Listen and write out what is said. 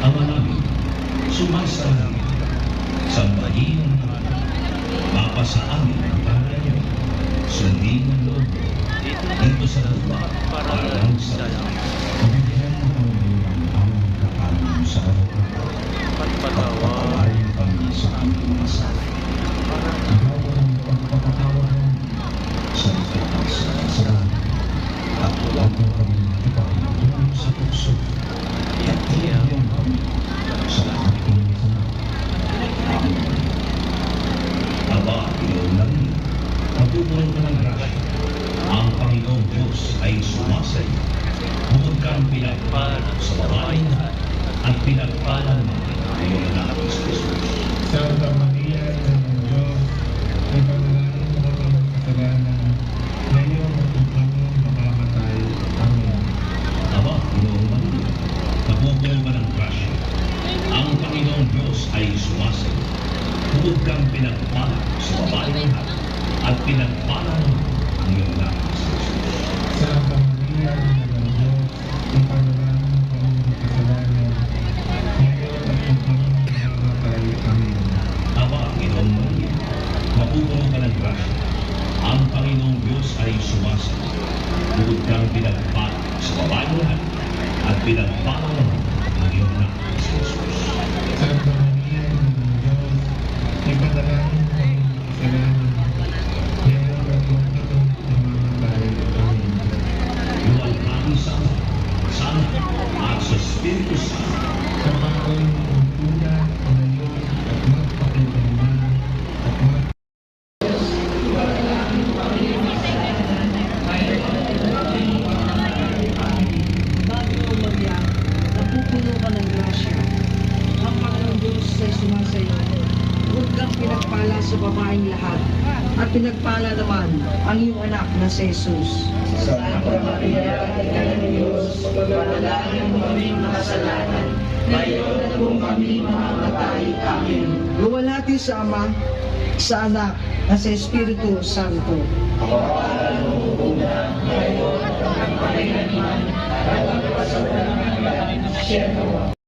Ama namin, sumasalangit, sambahin ang naman, mapasa amin ang pangalan niyo, sundin ang loob mo, dito sa lupa, parang sa langit. Pabigyan mo kami ng aming kakanin sa araw-araw. Pagpatawarin kami sa aming mga sala. Ikaw ang pagpapatawad namin sa ikatang sa kasalanan. At huwag mo kami ipahintulong sa tukso. At iyan kami sa lahat ng masama. Amen. Aba, iyong langit, napupuno ka ng grasya. Ang Panginoong Diyos ay sumasayo. Bukod kang pinagpala sa babaeng lahat, at pinagpala naman ang iyong anak na si Jesus. Santa Maria, Ina ng Diyos, ipanalangin mo kami kasalanan, ngayon at kung kami mamamatay. Amen. Aba, Inoong Maria, napupuno ka ng grasya. Ang Panginoong Diyos ay sumasayo. Bukod kang pinagpala sa babaeng lahat, at pinagpala naman ang iyong anak na si Jesus. Santa Maria, Ina ng Diyos, ipanalangin mo kami kasalanan, ngayon at kung kami mamamatay. Amen. Aba, Inoong Maria, napupuno ka ng grasya. Ang Panginoong Diyos ay sumasayo. Bukod kang pinagpala sa babaeng lahat, at pinagpala naman ang iyong anak na si Jesus. Santa Maria, Ina ng Diyos, ipanalangin mo kami kasalanan, ngayon at kung kami mamamatay. Amen. Luwalhati sa Ama, sa Anak, at sa Espiritu Santo. Sa bahay ng una, ngayon, at magpakailanman, at Bago Maria, napupuno ka ng grasya. Ang Panginoong Diyos ay sumasayo. Huwag kang pinagpala sa babaeng lahat, at pinagpala naman ang iyong anak na si Jesus. Santa Maria, Ina ng Diyos, panalangin mo kaming makasalanan, ngayon at kung kami mamamatay. Amen. Luwalhati sa Ama, sa Anak, at sa Espiritu Santo. Kapapalan mo una, ngayon at ang pangailanman, at ang kasawalan ng hanggan. Siyempre.